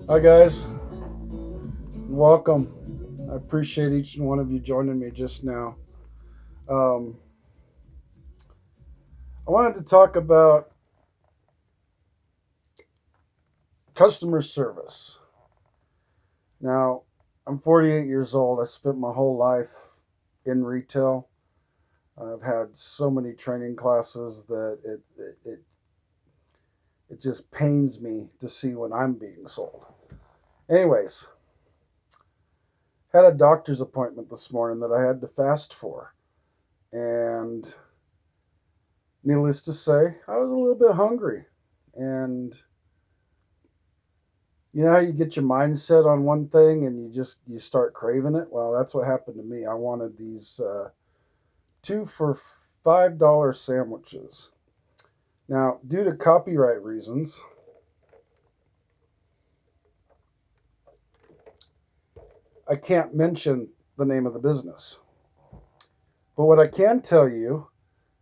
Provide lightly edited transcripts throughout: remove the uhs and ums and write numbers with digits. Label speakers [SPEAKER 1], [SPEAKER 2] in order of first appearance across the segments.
[SPEAKER 1] Hi, guys. Welcome. I appreciate each and one of you joining me just now. Um, I wanted to talk about customer service. Now, I'm 48 years old. I spent my whole life in retail. I've had so many training classes that it just pains me to see when I'm being sold. Anyways, had a doctor's appointment this morning that I had to fast for. And needless to say, I was a little bit hungry. And you know how you get your mindset on one thing and you start craving it? Well, that's what happened to me. I wanted these two for $5 sandwiches. Now, due to copyright reasons, I can't mention the name of the business. But what I can tell you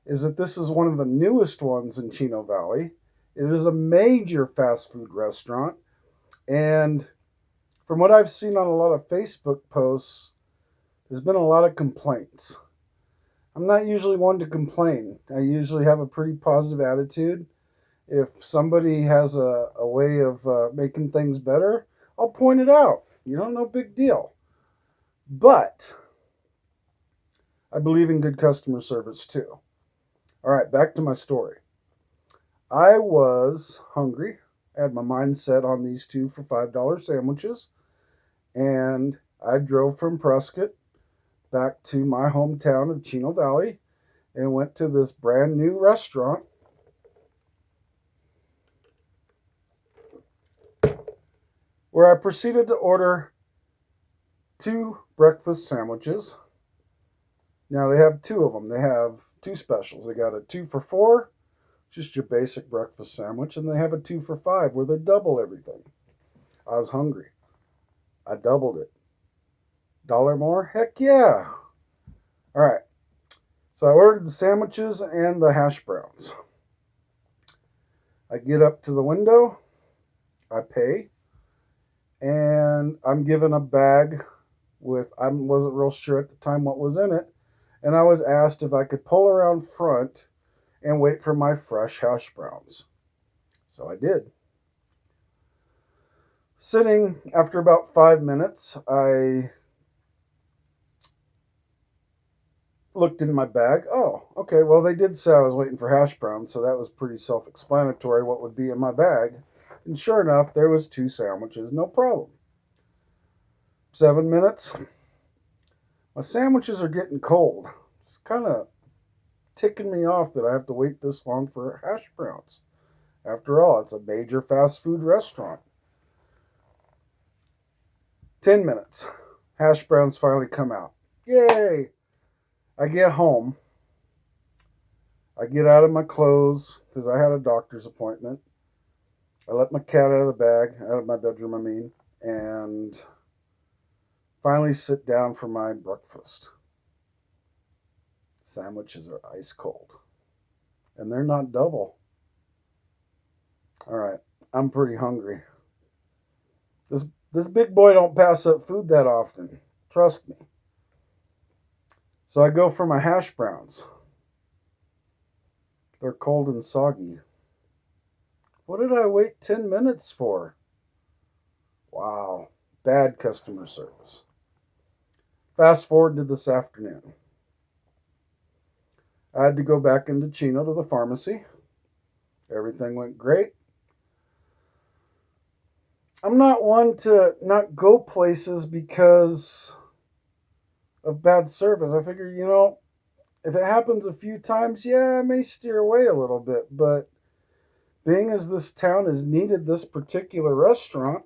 [SPEAKER 1] is that this is one of the newest ones in Chino Valley. It is a major fast food restaurant. And from what I've seen on a lot of Facebook posts, there's been a lot of complaints. I'm not usually one to complain. I usually have a pretty positive attitude. If somebody has a way of making things better, I'll point it out. No big deal. But I believe in good customer service too. All right, back to my story. I was hungry. I had my mind set on these two for $5 sandwiches, and I drove from Prescott back to my hometown of Chino Valley and went to this brand new restaurant where I proceeded to order two breakfast sandwiches. Now they have two of them. They have two specials. They got a 2 for $4, just your basic breakfast sandwich, and they have a 2 for $5 where they double everything. I was hungry. I doubled it. Dollar more? Heck yeah. All right. So I ordered the sandwiches and the hash browns. I get up to the window, I pay, and I'm given a bag with, I wasn't real sure at the time what was in it, and I was asked if I could pull around front and wait for my fresh hash browns. So I did. Sitting after about 5 minutes, I looked in my bag. Oh, okay, well, they did say I was waiting for hash browns, so that was pretty self explanatory what would be in my bag. And sure enough, there was two sandwiches, no problem. 7 minutes. My sandwiches are getting cold. It's kind of ticking me off that I have to wait this long for hash browns. After all, it's a major fast food restaurant. 10 minutes. Hash browns finally come out. Yay! I get home. I get out of my clothes because I had a doctor's appointment. I let my cat out of the bag, out of my bedroom, I mean, and finally sit down for my breakfast. Sandwiches are ice cold, and they're not double. All right, I'm pretty hungry. This big boy don't pass up food that often. Trust me. So I go for my hash browns. They're cold and soggy. What did I wait 10 minutes for? Wow, bad customer service. Fast forward to this afternoon. I had to go back into Chino to the pharmacy. Everything went great. I'm not one to not go places because of bad service. I figure, if it happens a few times, yeah, I may steer away a little bit. But being as this town has needed this particular restaurant,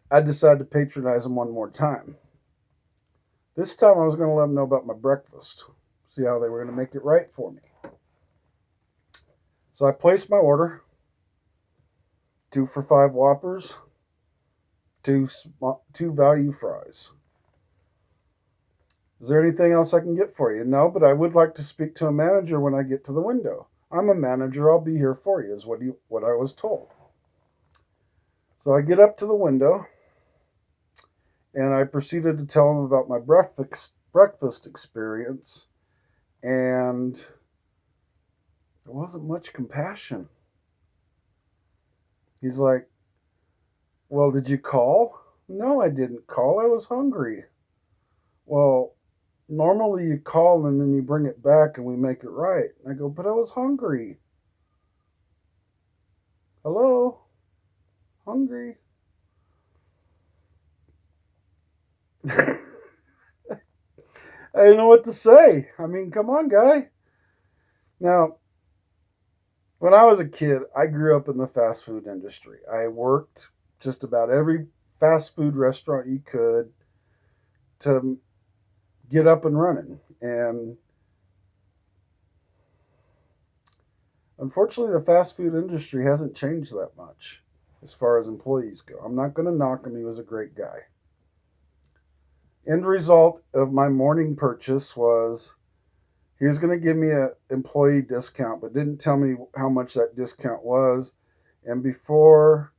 [SPEAKER 1] I decided to patronize them one more time. This time I was going to let them know about my breakfast, see how they were going to make it right for me. So I placed my order 2 for $5 Whoppers, two value fries. Is there anything else I can get for you? No, but I would like to speak to a manager when I get to the window. I'm a manager. I'll be here for you, is what I was told. So I get up to the window and I proceeded to tell him about my breakfast experience, and there wasn't much compassion. He's like, "Well, did you call?" "No, I didn't call. I was hungry." "Well, normally you call and then you bring it back and we make it right." I go, "But I was hungry." "Hello? Hungry?" I didn't know what to say. I mean, come on, guy. Now, when I was a kid, I grew up in the fast food industry. I worked just about every fast food restaurant you could to get up and running. And unfortunately, the fast food industry hasn't changed that much as far as employees go. I'm not going to knock him, he was a great guy. End result of my morning purchase was he was going to give me an employee discount, but didn't tell me how much that discount was. And before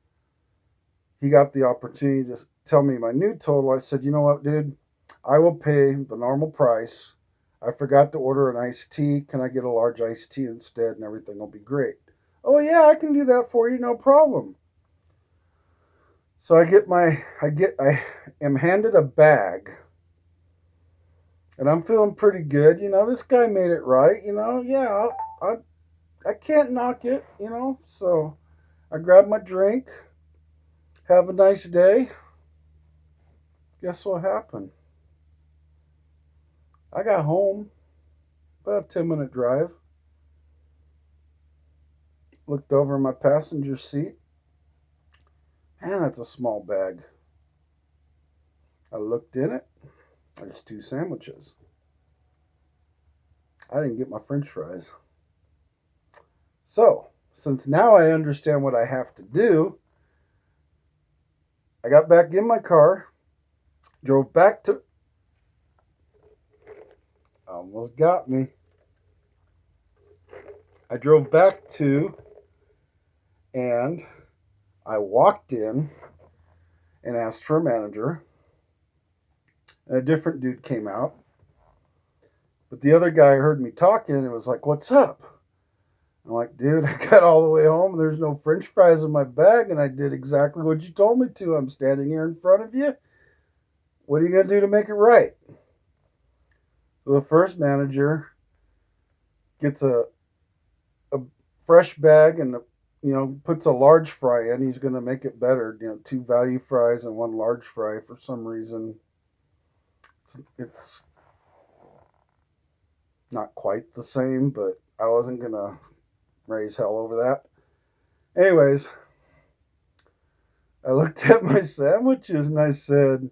[SPEAKER 1] he got the opportunity to tell me my new total, I said, "You know what, dude? I will pay the normal price. I forgot to order an iced tea. Can I get a large iced tea instead, and everything will be great?" "Oh yeah, I can do that for you, no problem." So I am handed a bag, and I'm feeling pretty good. This guy made it right. Yeah, I can't knock it. So I grab my drink, have a nice day. Guess what happened? I got home, about a 10-minute drive, looked over my passenger seat. Man, that's a small bag. I looked in it. There's 2 sandwiches. I didn't get my french fries. So, since now I understand what I have to do, I got back in my car, drove back to. Almost got me. I drove back to, and I walked in and asked for a manager. And a different dude came out. But the other guy heard me talking and was like, "What's up?" I'm like, "Dude, I got all the way home. There's no french fries in my bag, and I did exactly what you told me to. I'm standing here in front of you. What are you going to do to make it right?" So the first manager gets a fresh bag and puts a large fry in. He's going to make it better. 2 value fries and 1 large fry. For some reason, it's not quite the same, but I wasn't going to raise hell over that. Anyways, I looked at my sandwiches and I said,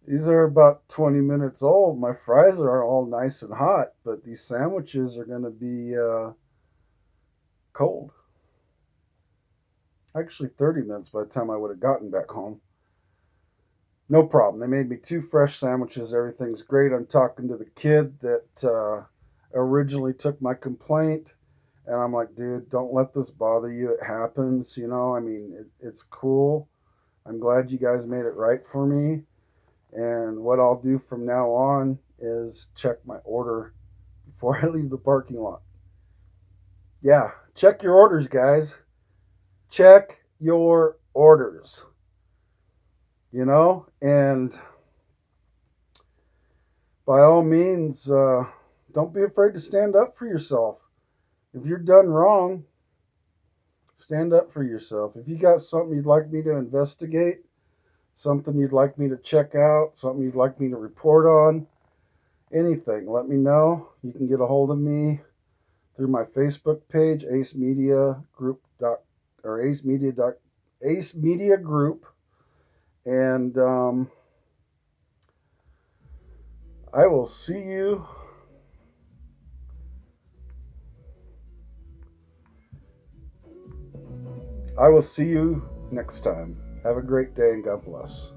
[SPEAKER 1] "These are about 20 minutes old. My fries are all nice and hot, but these sandwiches are going to be cold." Actually, 30 minutes by the time I would have gotten back home. No problem. They made me 2 fresh sandwiches. Everything's great. I'm talking to the kid that originally took my complaint. And I'm like, "Dude, don't let this bother you. It happens. I mean, it's cool. I'm glad you guys made it right for me. And what I'll do from now on is check my order before I leave the parking lot." Yeah, check your orders, guys. Check your orders. And by all means, don't be afraid to stand up for yourself. If you're done wrong, stand up for yourself. If you got something you'd like me to investigate, something you'd like me to check out, something you'd like me to report on, anything, let me know. You can get a hold of me through my Facebook page, Ace Media Group or Ace Media Group, and I will see you. I will see you next time. Have a great day and God bless.